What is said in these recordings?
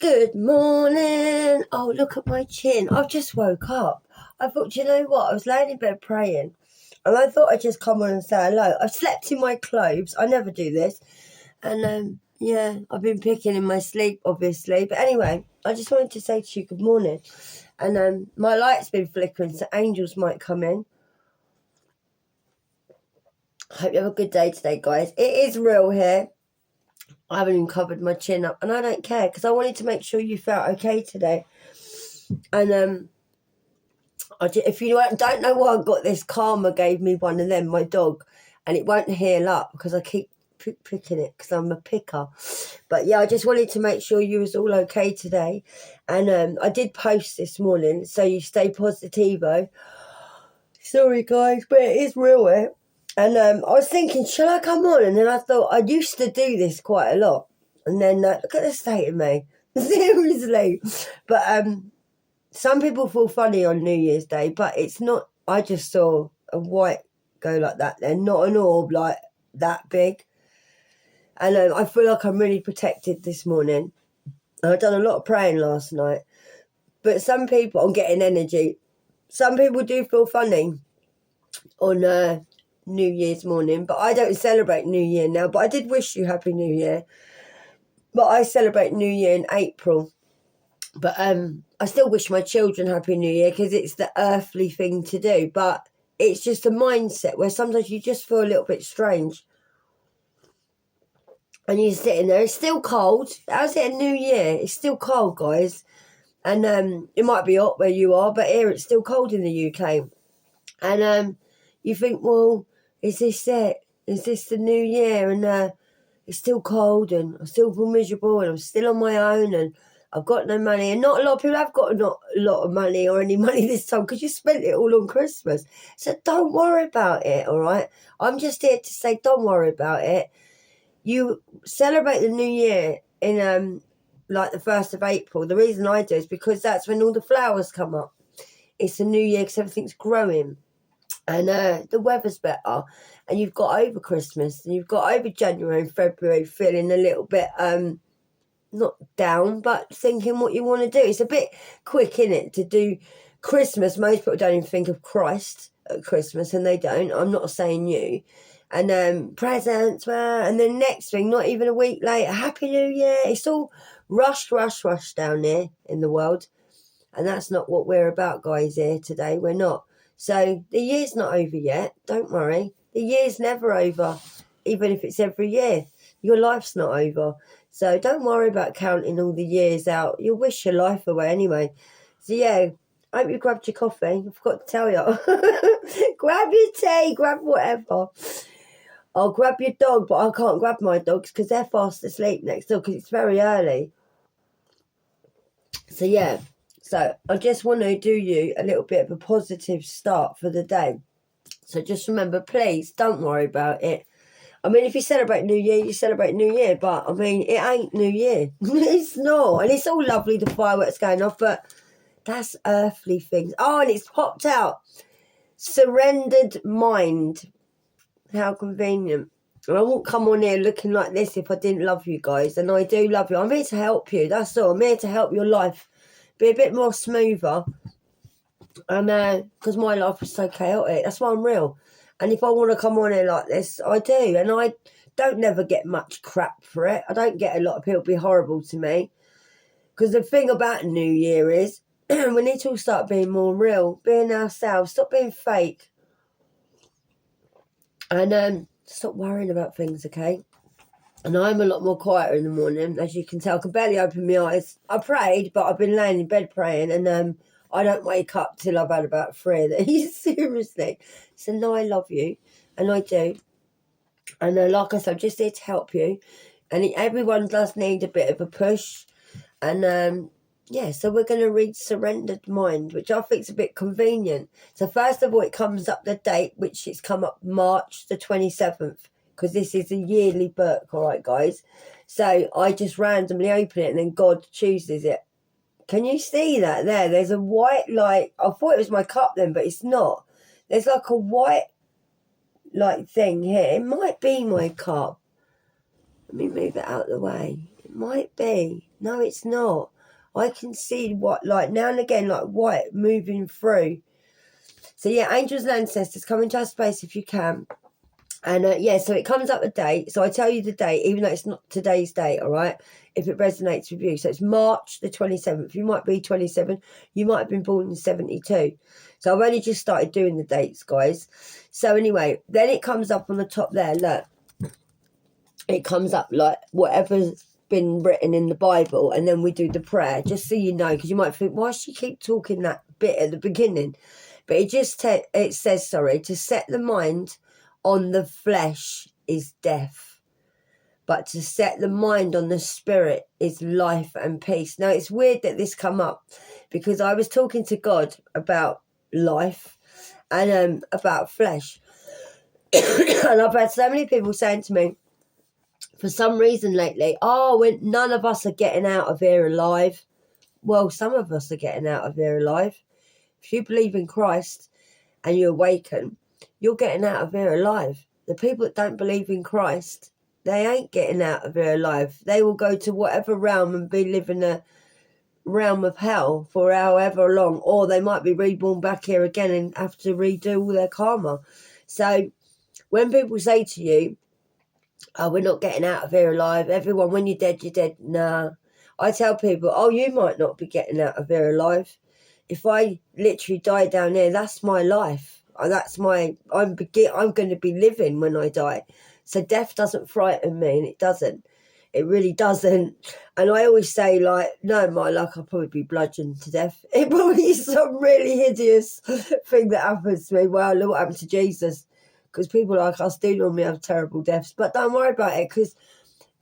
Good morning. Oh, look at my chin. I've just woke up. I thought, you know what? I was laying in bed praying, and I thought I'd just come on and say hello. I slept in my clothes. I never do this. And, yeah, I've been picking in my sleep, obviously. But anyway, I just wanted to say to you good morning. And my light's been flickering, so angels might come in. Hope you have a good day today, guys. It is real here. I haven't even covered my chin up, and I don't care because I wanted to make sure you felt okay today. And if you don't know why I got this, Karma gave me one of them, my dog, and it won't heal up because I keep picking it because I'm a picker. But yeah, I just wanted to make sure you was all okay today, and I did post this morning, so you stay positivo. Sorry guys, but it is real, eh? And I was thinking, shall I come on? And then I thought, I used to do this quite a lot. And then, look at the state of me. Seriously. But some people feel funny on New Year's Day, but it's not. I just saw a white go like that then, not an orb like that big. And I feel like I'm really protected this morning. I've done a lot of praying last night. But some people, I'm getting energy. Some people do feel funny on New Year's morning, but I don't celebrate New Year now. But I did wish you Happy New Year. But I celebrate New Year in April. But I still wish my children Happy New Year because it's the earthly thing to do. But it's just a mindset where sometimes you just feel a little bit strange. And you're sitting there. It's still cold. How's it a New Year? It's still cold, guys. And it might be hot where you are, but here it's still cold in the UK. And you think, well, is this it? Is this the New Year? And it's still cold and I still feel miserable and I'm still on my own and I've got no money. And not a lot of people have got not a lot of money or any money this time because you spent it all on Christmas. So don't worry about it, all right? I'm just here to say don't worry about it. You celebrate the New Year in like the 1st of April. The reason I do is because that's when all the flowers come up. It's a new year because everything's growing. And the weather's better, and you've got over Christmas, and you've got over January and February feeling a little bit not down, but thinking what you want to do. It's a bit quick, innit, to do Christmas. Most people don't even think of Christ at Christmas, and they don't. I'm not saying you. And presents, and then next thing, not even a week later, Happy New Year. It's all rush down here in the world, and that's not what we're about, guys. Here today, we're not. So the year's not over yet. Don't worry. The year's never over, even if it's every year. Your life's not over. So don't worry about counting all the years out. You'll wish your life away anyway. So yeah, I hope you grabbed your coffee. I forgot to tell you. Grab your tea, grab whatever. I'll grab your dog, but I can't grab my dogs because they're fast asleep next door because it's very early. So yeah. So I just want to do you a little bit of a positive start for the day. So just remember, please don't worry about it. I mean, if you celebrate New Year, you celebrate New Year. But, I mean, it ain't New Year. It's not. And it's all lovely, the fireworks going off, but that's earthly things. Oh, and it's popped out. Surrendered mind. How convenient. And I won't come on here looking like this if I didn't love you guys. And I do love you. I'm here to help you. That's all. I'm here to help your life be a bit more smoother. And because my life is so chaotic. That's why I'm real. And if I want to come on here like this, I do. And I don't never get much crap for it. I don't get a lot of people be horrible to me. Because the thing about New Year is we need to all start being more real, being ourselves, stop being fake. And stop worrying about things, okay? And I'm a lot more quieter in the morning, as you can tell. I can barely open my eyes. I prayed, but I've been laying in bed praying, and I don't wake up till I've had about 3 of these. Seriously. So no, I love you, and I do. And like I said, I'm just here to help you. And everyone does need a bit of a push. And yeah, so we're going to read Surrendered Mind, which I think is a bit convenient. So first of all, it comes up the date, which it's come up March the 27th. Because this is a yearly book, all right, guys? So I just randomly open it and then God chooses it. Can you see that there? There's a white light. I thought it was my cup then, but it's not. There's like a white like thing here. It might be my cup. Let me move it out of the way. It Might be. No, it's not. I can see what, like, now and again, like white moving through. So yeah, angels and ancestors, come into our space if you can. And yeah, so it comes up a date. So I tell you the date, even though it's not today's date, all right? If it resonates with you. So it's March the 27th. You might be 27. You might have been born in 72. So I've only just started doing the dates, guys. So anyway, then it comes up on the top there. Look, it comes up like whatever's been written in the Bible, and then we do the prayer, just so you know, because you might think, why does she keep talking that bit at the beginning? But it just it says, sorry, to set the mind on the flesh is death, but to set the mind on the spirit is life and peace. Now, it's weird that this come up, because I was talking to God about life and about flesh. And I've had so many people saying to me, for some reason lately, none of us are getting out of here alive. Well, some of us are getting out of here alive. If you believe in Christ and you awaken, you're getting out of here alive. The people that don't believe in Christ, they ain't getting out of here alive. They will go to whatever realm and be living a realm of hell for however long, or they might be reborn back here again and have to redo all their karma. So when people say to you, oh, we're not getting out of here alive, everyone, when you're dead, you're dead. Nah. I tell people, oh, you might not be getting out of here alive. If I literally die down here, that's my life. That's I'm going to be living when I die. So death doesn't frighten me, and it doesn't. It really doesn't. And I always say, like, no, my luck, I'll probably be bludgeoned to death. It probably is some really hideous thing that happens to me. Well, look what happened to Jesus. Because people like us do normally have terrible deaths. But don't worry about it, because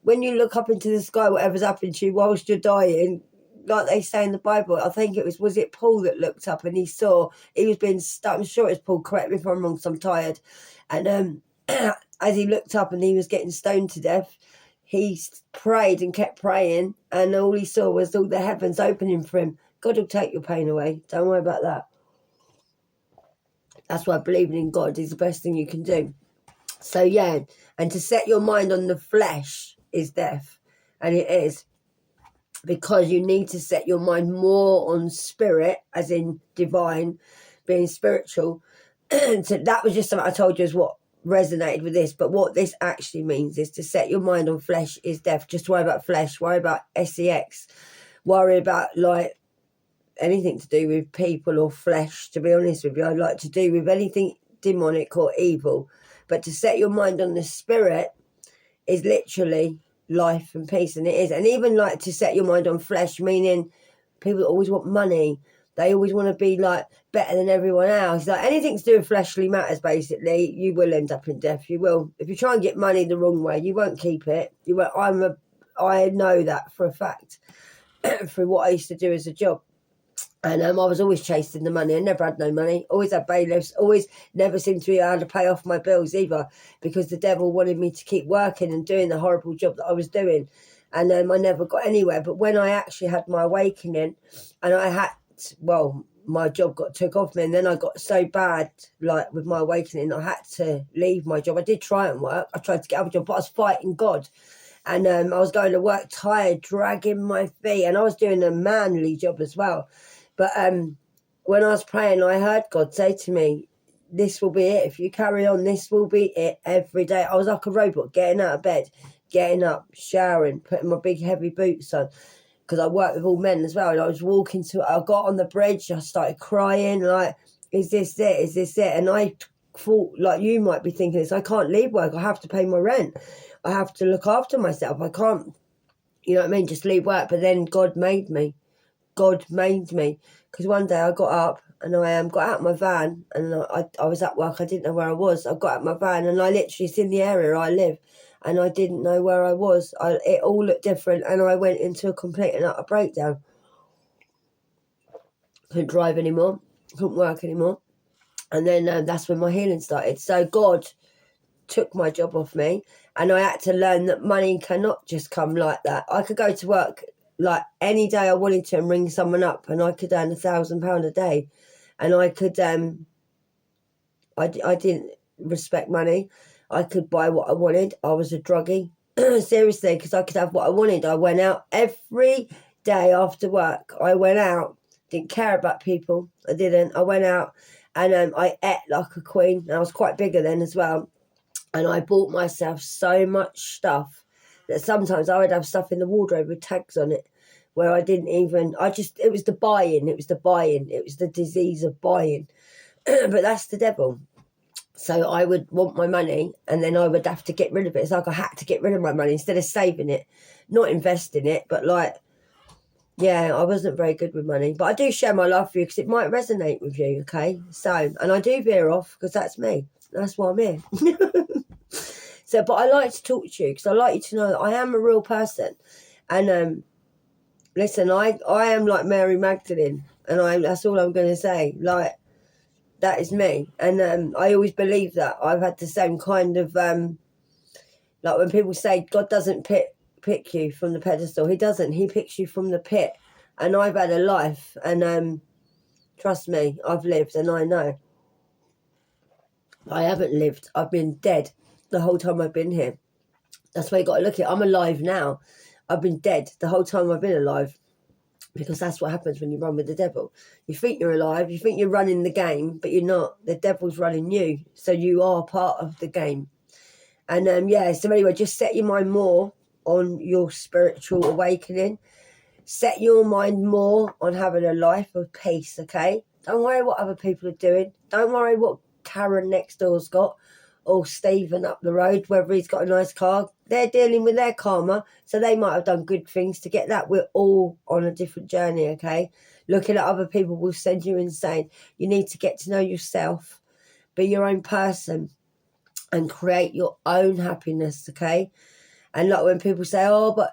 when you look up into the sky, whatever's happened to you whilst you're dying, like they say in the Bible, I think was it Paul that looked up and he was being stuck. I'm sure it's Paul, correct me if I'm wrong, because I'm tired. And as he looked up and he was getting stoned to death, he prayed and kept praying, and all he saw was all the heavens opening for him. God will take your pain away. Don't worry about that. That's why believing in God is the best thing you can do. So yeah, and to set your mind on the flesh is death. And it is. Because you need to set your mind more on spirit, as in divine, being spiritual. So that was just something I told you is what resonated with this. But what this actually means is to set your mind on flesh is death. Just worry about flesh, worry about sex, worry about like anything to do with people or flesh, to be honest with you. I'd like to do with anything demonic or evil. But to set your mind on the spirit is literally life and peace, and it is. And even like to set your mind on flesh, meaning people always want money, they always want to be like better than everyone else, like anything to do with fleshly matters, basically, you will end up in death. You will. If you try and get money the wrong way, you won't keep it. You won't. I know that for a fact through what I used to do as a job. And I was always chasing the money. I never had no money. Always had bailiffs. Always never seemed to be able to pay off my bills either, because the devil wanted me to keep working and doing the horrible job that I was doing. And I never got anywhere. But when I actually had my awakening, and my job took off me, and then I got so bad, like with my awakening, I had to leave my job. I did try and work. I tried to get out of a job, but I was fighting God. And I was going to work tired, dragging my feet, and I was doing a manly job as well. But when I was praying, I heard God say to me, this will be it. If you carry on, this will be it every day. I was like a robot, getting out of bed, getting up, showering, putting my big heavy boots on, because I work with all men as well. And I was I got on the bridge, I started crying, like, is this it? Is this it? And I thought, like you might be thinking this, I can't leave work. I have to pay my rent. I have to look after myself. I can't, you know what I mean, just leave work. But then God made me. God made me, because one day I got up and I got out of my van, and I was at work. I didn't know where I was. I got out of my van and I literally, it's in the area I live, and I didn't know where I was. It all looked different, and I went into a complete and utter breakdown. Couldn't drive anymore, couldn't work anymore, and then that's when my healing started. So God took my job off me, and I had to learn that money cannot just come like that. I could go to work like any day I wanted to and ring someone up, and I could earn £1,000 a day, and I could I didn't respect money. I could buy what I wanted. I was a druggie. Seriously, because I could have what I wanted. I went out every day after work. I went out, didn't care about people. I didn't. I went out and I ate like a queen. And I was quite bigger then as well. And I bought myself so much stuff that sometimes I would have stuff in the wardrobe with tags on it where I didn't even, it was the buying. It was the disease of buying. But that's the devil. So I would want my money and then I would have to get rid of it. It's like I had to get rid of my money instead of saving it, not investing it, but like, yeah, I wasn't very good with money. But I do share my life with you because it might resonate with you, okay? So, and I do veer off because that's me. That's why I'm here. So, but I like to talk to you because I like you to know that I am a real person. And listen, I am like Mary Magdalene, and that's all I'm going to say. Like, that is me. And I always believe that. I've had the same kind of, like when people say God doesn't pick you from the pedestal. He doesn't. He picks you from the pit. And I've had a life. And trust me, I've lived and I know. I haven't lived. I've been dead the whole time I've been here. That's why you got to look at it. I'm alive now. I've been dead the whole time I've been alive. Because that's what happens when you run with the devil. You think you're alive, you think you're running the game, but you're not. The devil's running you. So you are part of the game. And so anyway, just set your mind more on your spiritual awakening. Set your mind more on having a life of peace, okay? Don't worry what other people are doing. Don't worry what Karen next door's got or Stephen up the road, whether he's got a nice car. They're dealing with their karma, so they might have done good things to get that. We're all on a different journey, okay? Looking at other people will send you insane. You need to get to know yourself, be your own person, and create your own happiness, okay? And like when people say, oh, but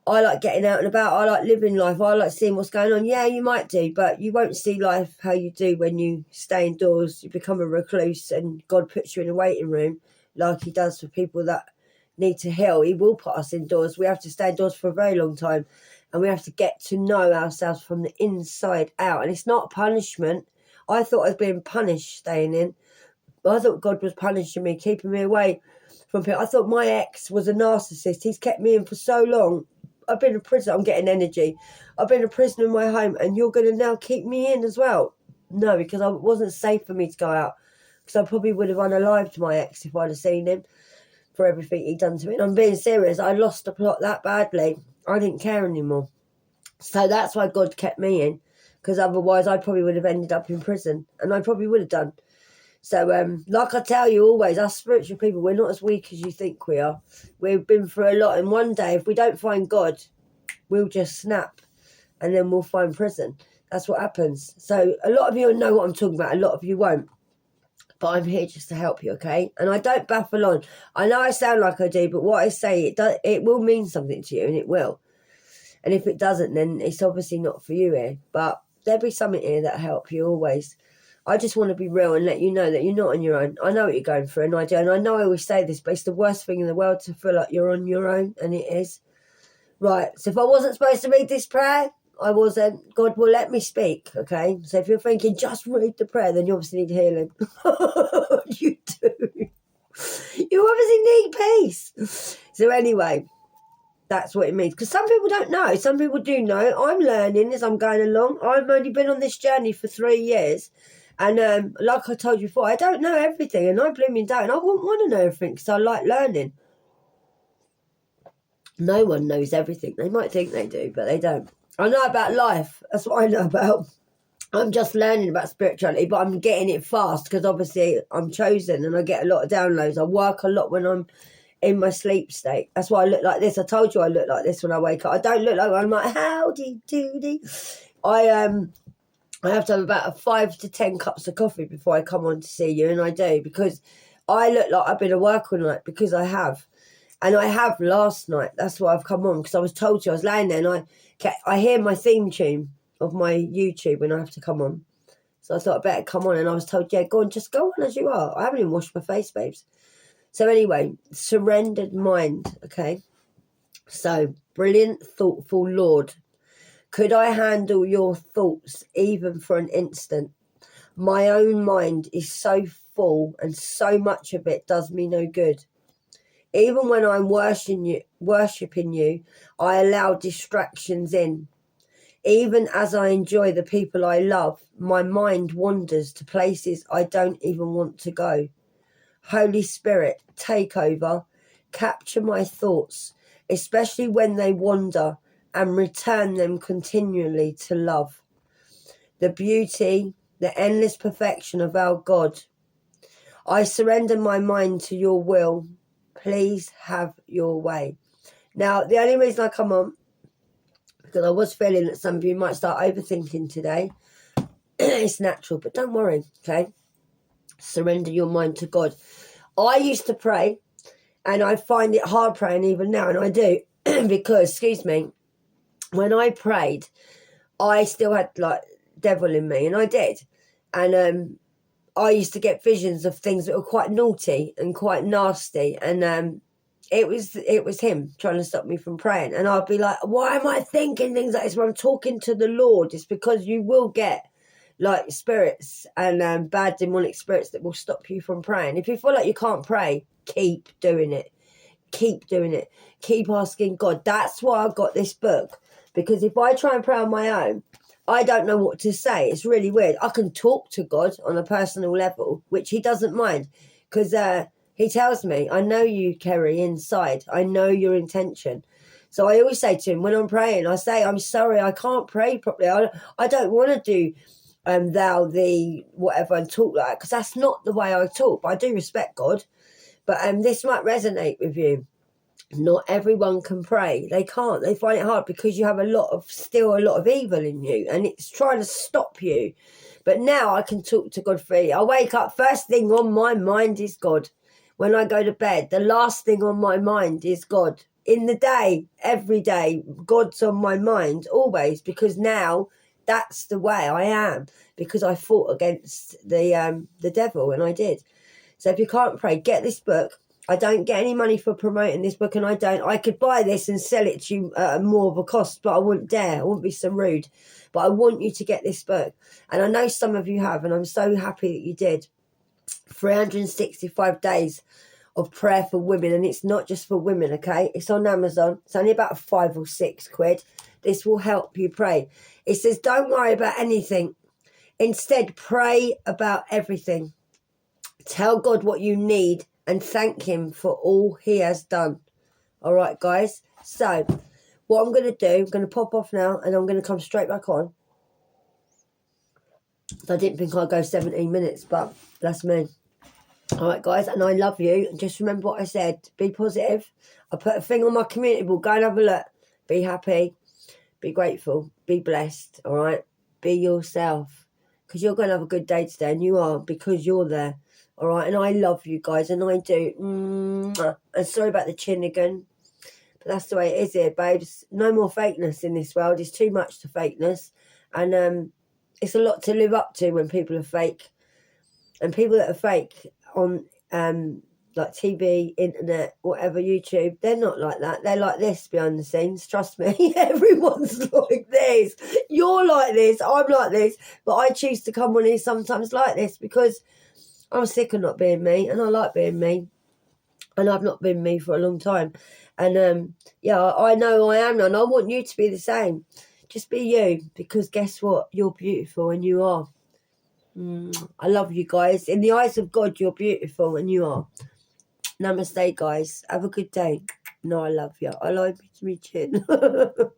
I like getting out and about, I like living life, I like seeing what's going on. Yeah, you might do, but you won't see life how you do when you stay indoors. You become a recluse and God puts you in a waiting room like he does for people that need to heal. He will put us indoors. We have to stay indoors for a very long time and we have to get to know ourselves from the inside out. And it's not punishment. I thought I was being punished staying in. I thought God was punishing me, keeping me away from people. I thought my ex was a narcissist. He's kept me in for so long. I've been a prisoner. I'm getting energy. I've been a prisoner in my home and you're going to now keep me in as well. No, because it wasn't safe for me to go out. Because I probably would have unalived my ex if I'd have seen him for everything he'd done to me. And I'm being serious. I lost the plot that badly. I didn't care anymore. So that's why God kept me in. Because otherwise I probably would have ended up in prison. And I probably would have done. So, like I tell you always, us spiritual people, we're not as weak as you think we are. We've been through a lot. And one day, if we don't find God, we'll just snap. And then we'll find prison. That's what happens. So, a lot of you know what I'm talking about. A lot of you won't. But I'm here just to help you, okay? And I don't baffle on. I know I sound like I do, but what I say, it will mean something to you, and it will. And if it doesn't, then it's obviously not for you here. But there'll be something here that'll help you always. I just want to be real and let you know that you're not on your own. I know what you're going through, and I do. And I know I always say this, but it's the worst thing in the world to feel like you're on your own, and it is. Right, so if I wasn't supposed to read this prayer, I wasn't. God will let me speak, okay? So if you're thinking, just read the prayer, then you obviously need healing. You do. You obviously need peace. So anyway, that's what it means. Because some people don't know. Some people do know. I'm learning as I'm going along. I've only been on this journey for 3 years. And like I told you before, I don't know everything, and I blooming don't. I wouldn't want to know everything because I like learning. No one knows everything. They might think they do, but they don't. I know about life. That's what I know about. I'm just learning about spirituality, but I'm getting it fast because obviously I'm chosen and I get a lot of downloads. I work a lot when I'm in my sleep state. That's why I look like this. I told you I look like this when I wake up. I don't look like I'm like, howdy doody. I have to have about 5 to 10 cups of coffee before I come on to see you, and I do, because I look like I've been at work all night, because I have. And I have last night. That's why I've come on, because I was told to. I was laying there, and I hear my theme tune of my YouTube when I have to come on. So I thought I better come on, and I was told, yeah, go on, just go on as you are. I haven't even washed my face, babes. So anyway, surrendered mind, okay? So, brilliant, thoughtful Lord. Could I handle your thoughts even for an instant? My own mind is so full and so much of it does me no good. Even when I'm worshipping you, I allow distractions in. Even as I enjoy the people I love, my mind wanders to places I don't even want to go. Holy Spirit, take over, capture my thoughts, especially when they wander, and return them continually to love. The beauty, the endless perfection of our God. I surrender my mind to your will. Please have your way. Now, the only reason I come on, because I was feeling that some of you might start overthinking today. It's natural, but don't worry, okay? Surrender your mind to God. I used to pray, and I find it hard praying even now, and I do, because, excuse me, when I prayed, I still had, like, devil in me, and I did. And I used to get visions of things that were quite naughty and quite nasty, and it was him trying to stop me from praying. And I'd be like, why am I thinking things like this when I'm talking to the Lord? It's because you will get like spirits and bad demonic spirits that will stop you from praying. If you feel like you can't pray, keep doing it. Keep doing it. Keep asking God. That's why I got this book. Because if I try and pray on my own, I don't know what to say. It's really weird. I can talk to God on a personal level, which he doesn't mind. Because he tells me, I know you, Kerry, inside. I know your intention. So I always say to him, when I'm praying, I say, I'm sorry, I can't pray properly. I don't want to do thou, thee, whatever, and talk like that, because that's not the way I talk. But I do respect God. But this might resonate with you. Not everyone can pray. They can't. They find it hard because you have still a lot of evil in you, and it's trying to stop you. But now I can talk to God freely. I wake up, first thing on my mind is God. When I go to bed, the last thing on my mind is God. In the day, every day, God's on my mind always, because now that's the way I am, because I fought against the devil, and I did. So if you can't pray, get this book. I don't get any money for promoting this book, and I could buy this and sell it to you at more of a cost, but I wouldn't dare. I wouldn't be so rude. But I want you to get this book. And I know some of you have, and I'm so happy that you did. 365 days of prayer for women, and it's not just for women, okay? It's on Amazon. It's only about £5 or £6. This will help you pray. It says, don't worry about anything. Instead, pray about everything. Tell God what you need and thank him for all he has done. All right, guys. So what I'm going to do, I'm going to pop off now, and I'm going to come straight back on. I didn't think I'd go 17 minutes, but that's me. All right, guys, and I love you. And just remember what I said. Be positive. I put a thing on my community board. Go and have a look. Be happy. Be grateful. Be blessed. All right? Be yourself. Because you're going to have a good day today, and you are, because you're there. All right? And I love you guys, and I do. And sorry about the chin again. But that's the way it is here, babes. No more fakeness in this world. It's too much to fakeness. And it's a lot to live up to when people are fake. And people that are fake on like TV, internet, whatever, YouTube, they're not like that. They're like this behind the scenes. Trust me. Everyone's like this. You're like this. I'm like this. But I choose to come on here sometimes like this because I'm sick of not being me, and I like being me. And I've not been me for a long time. And yeah, I know I am now, and I want you to be the same. Just be you, because guess what? You're beautiful, and you are. I love you guys. In the eyes of God, you're beautiful, and you are. Namaste, guys. Have a good day. No, I love you. I love you to me chin.